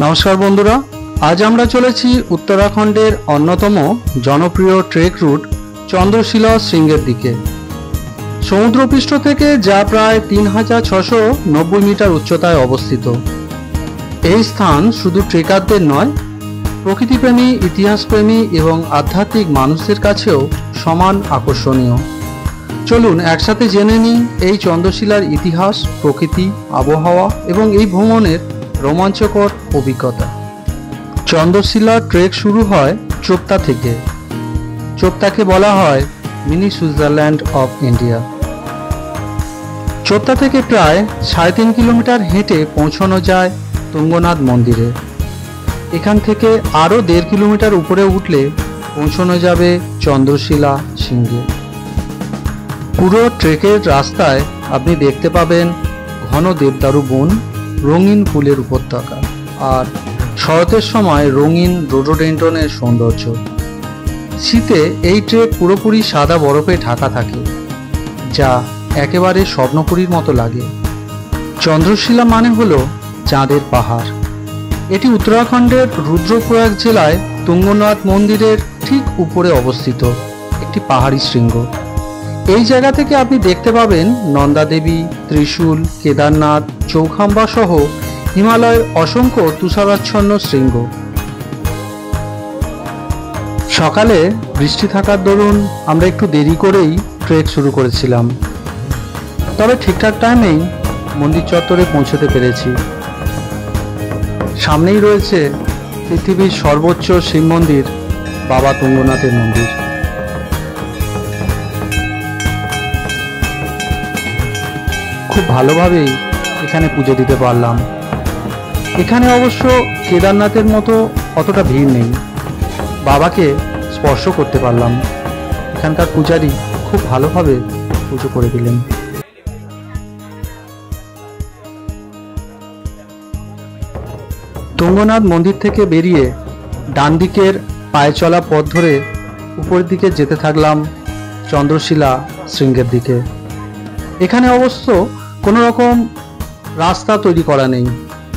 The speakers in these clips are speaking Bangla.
নমস্কার বন্ধুরা, আজ আমরা চলেছি উত্তরাখণ্ডের অন্যতম জনপ্রিয় ট্রেক রুট চন্দ্রশিলা শৃঙ্গের দিকে। সমুদ্রপৃষ্ঠ থেকে যা প্রায় 3690 মিটার উচ্চতায় অবস্থিত। এই স্থান শুধু ট্রেকারদের নয়, প্রকৃতিপ্রেমী, ইতিহাসপ্রেমী এবং আধ্যাত্মিক মানুষদের কাছেও সমান আকর্ষণীয়। চলুন একসাথে জেনে নিই এই চন্দ্রশিলার ইতিহাস, প্রকৃতি, আবহাওয়া এবং এই ভ্রমণের রোমাঞ্চকর অভিজ্ঞতা। চন্দ্রশিলা ট্রেক শুরু হয় চোপতা থেকে। চোপতাকে বলা হয় mini Switzerland of India. Chopta থেকে প্রায় 3.5 কিলোমিটার হেঁটে পৌঁছানো যায় তুঙ্গনাথ মন্দিরে। এখান থেকে আরও 1.5 কিলোমিটার উপরে উঠলে পৌঁছানো যাবে চন্দ্রশিলা শৃঙ্গে। পুরো ট্রেকের রাস্তায় আপনি দেখতে পাবেন ঘন দেবদারু বন, রঙিন ফুলের উপত্যকা আর শরতের সময় রঙিন রোডোডেন্ড্রনের সৌন্দর্য। শীতে এই ট্রেক পুরোপুরি সাদা বরফে ঢাকা থাকে, যা একেবারে স্বপ্নপুরীর মতো লাগে। চন্দ্রশিলা মানে হলো চাঁদের পাহাড়। এটি উত্তরাখণ্ডের রুদ্রপ্রয়াগ জেলায় তুঙ্গনাথ মন্দিরের ঠিক উপরে অবস্থিত একটি পাহাড়ি শৃঙ্গ। এই জায়গা থেকে আপনি দেখতে পাবেন নন্দাদেবী, ত্রিশূল, কেদারনাথ, চৌখাম্বা সহ হিমালয়ের অসংখ্য তুষারাচ্ছন্ন শৃঙ্গ। সকালে বৃষ্টি থাকার দরুন আমরা একটু দেরি করেই ট্রেক শুরু করেছিলাম, তবে ঠিকঠাক টাইমেই মন্দির চত্বরে পৌঁছতে পেরেছি। সামনেই রয়েছে পৃথিবীর সর্বোচ্চ শিব মন্দির, বাবা তুঙ্গনাথের মন্দির। খুব ভালোভাবেই এখানে পুজো দিতে পারলাম। এখানে অবশ্য কেদারনাথের মতো অতটা ভিড় নেই। বাবাকে স্পর্শ করতে পারলাম। এখানকার পূজারী খুব ভালোভাবে পুজো করে দিলেন। তুঙ্গনাথ মন্দির থেকে বেরিয়ে ডান দিকের পায়ে চলা পথ ধরে উপরের দিকে যেতে থাকলাম চন্দ্রশিলা শৃঙ্গের দিকে। এখানে অবশ্য কোনো রকম রাস্তা তৈরি করা নেই,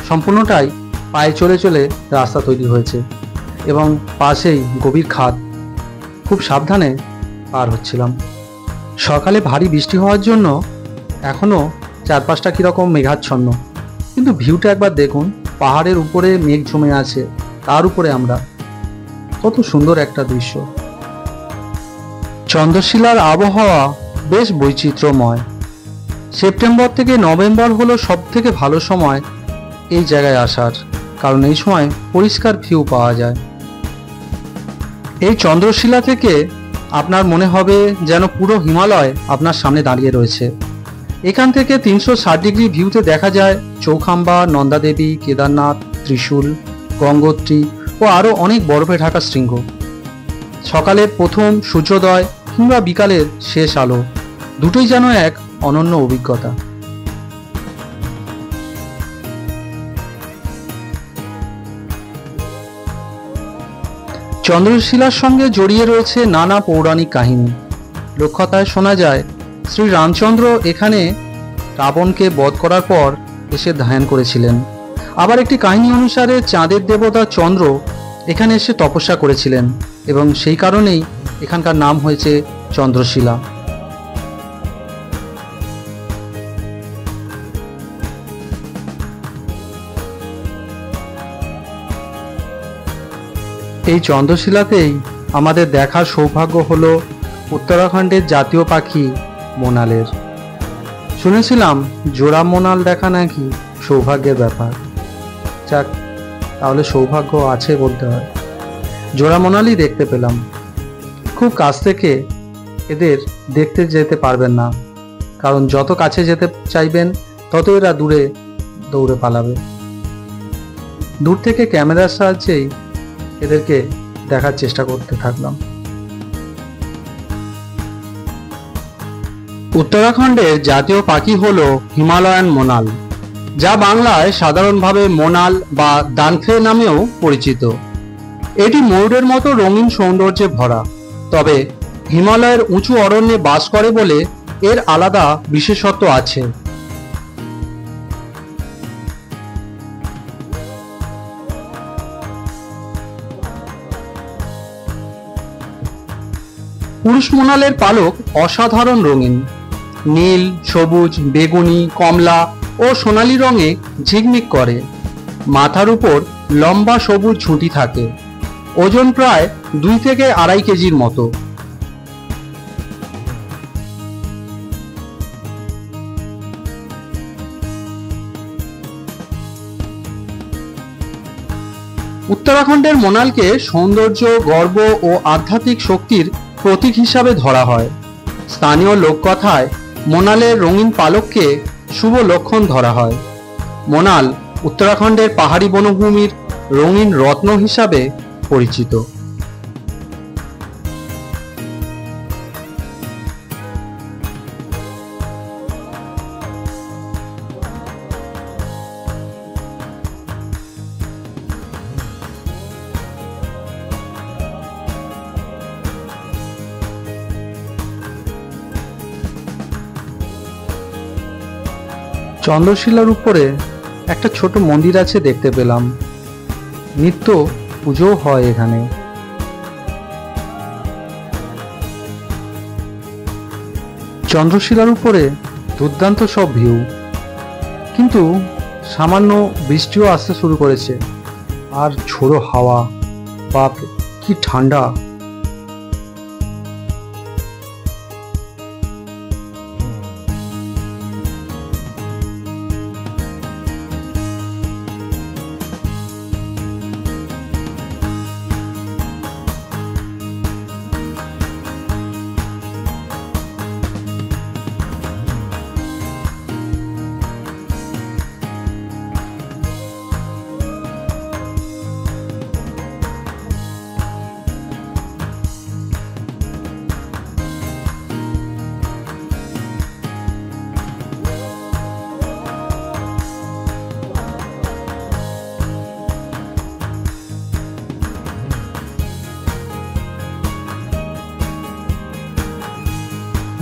সম্পূর্ণটাই পায়ে চলে চলে রাস্তা তৈরি হয়েছে এবং পাশেই গভীর খাদ। খুব সাবধানে পার হচ্ছিলাম। সকালে ভারী বৃষ্টি হওয়ার জন্য এখনও চারপাশটা কীরকম মেঘাচ্ছন্ন, কিন্তু ভিউটা একবার দেখুন। পাহাড়ের উপরে মেঘ জমে আছে, তার উপরে আমরা। কত সুন্দর একটা দৃশ্য। চন্দ্রশিলার আবহাওয়া বেশ বৈচিত্র্যময়। সেপ্টেম্বর থেকে নভেম্বর হলো সব থেকে ভালো সময় এই জায়গায় আসার, কারণ এই সময় পরিষ্কার ভিউ পাওয়া যায়। এই চন্দ্রশিলা থেকে আপনার মনে হবে যেন পুরো হিমালয় আপনার সামনে দাঁড়িয়ে রয়েছে। এখান থেকে 360 ডিগ্রি ভিউতে দেখা যায় চৌখাম্বা, নন্দাদেবী, কেদারনাথ, ত্রিশূল, গঙ্গোত্রী ও আরও অনেক বরফে ঢাকা শৃঙ্গ। সকালের প্রথম সূর্যোদয় কিংবা বিকালের শেষ আলো, দুটোই যেন এক অনন্য অভিজ্ঞতা। চন্দ্রশিলার সঙ্গে জড়িয়ে রয়েছে নানা পৌরাণিক কাহিনী। লোককথায় শোনা যায় শ্রী রামচন্দ্র এখানে রাবণকে বধ করার পর এসে ধ্যান করেছিলেন। আবার একটি কাহিনী অনুসারে চাঁদের দেবতা চন্দ্র এখানে এসে তপস্যা করেছিলেন এবং সেই কারণেই এখানকার নাম হয়েছে চন্দ্রশিলা। এই চন্দ্রশিলাতেই আমাদের দেখার সৌভাগ্য হলো উত্তরাখণ্ডের জাতীয় পাখি মোনালের। শুনেছিলাম জোড়া মোনাল দেখা নাকি সৌভাগ্যের ব্যাপার। যাক, তাহলে সৌভাগ্য আছে বলতে হয়। জোড়া মোনালই দেখতে পেলাম। খুব কাছ থেকে এদের দেখতে যেতে পারবেন না, কারণ যত কাছে যেতে চাইবেন তত এরা দূরে দৌড়ে পালাবে। দূর থেকে ক্যামেরার সাহায্যেই এদেরকে দেখার চেষ্টা করতে থাকলাম। উত্তরাখণ্ডের জাতীয় পাখি হলো হিমালয়ান মোনাল, যা বাংলায় সাধারণভাবে মোনাল বা দানফে নামেও পরিচিত। এটি ময়ূরের মতো রঙিন সৌন্দর্যে ভরা, তবে হিমালয়ের উঁচু অরণ্যে বাস করে বলে এর আলাদা বিশেষত্ব আছে। পুরুষ মোনালের পালক অসাধারণ রঙিন, নীল, সবুজ, বেগুনি, কমলা ও সোনালী রঙে ঝিকমিক করে। মাথার উপর লম্বা সবুজ ঝুঁটি থাকে। ওজন প্রায় 2 থেকে 2.5 কেজির মতো। উত্তরাখণ্ডের মোনালকে সৌন্দর্য, গর্ব ও আধ্যাত্মিক শক্তির প্রতীক হিসাবে ধরা হয়। স্থানীয় লোককথায় মোনালের রঙিন পালককে শুভ লক্ষণ ধরা হয়। মোনাল উত্তরাখণ্ডের পাহাড়ি বনভূমির রঙিন রত্ন হিসাবে পরিচিত। চন্দ্রশিলার উপরে একটা ছোট মন্দির আছে দেখতে পেলাম। নিত্য পুজো হয় এখানে। চন্দ্রশিলার উপরে দুর্দান্ত সব ভিউ, কিন্তু সামান্য বৃষ্টিও আসতে শুরু করেছে। আর ঝোড়ো হাওয়া, বাপ কি ঠান্ডা!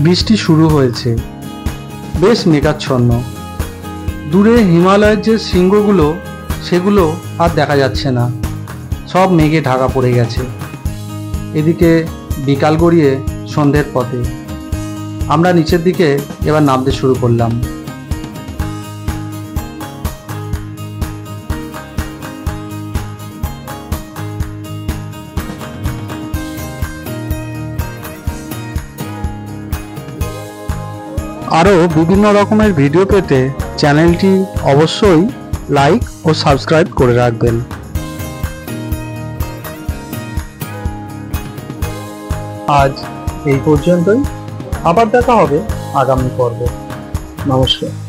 বৃষ্টি শুরু হয়েছে, বেশ মেঘাচ্ছন্ন। দূরে হিমালয়ের যে শৃঙ্গগুলো, সেগুলো আর দেখা যাচ্ছে না, সব মেঘে ঢাকা পড়ে গেছে। এদিকে বিকাল গড়িয়ে সন্ধ্যের পথে। আমরা নিচের দিকে এবার নামতে শুরু করলাম। আরও বিভিন্ন রকমের ভিডিও পেতে চ্যানেলটি অবশ্যই লাইক ও সাবস্ক্রাইব করে রাখবেন। আজ এই পর্যন্তই, আবার দেখা হবে আগামী পর্বে। নমস্কার।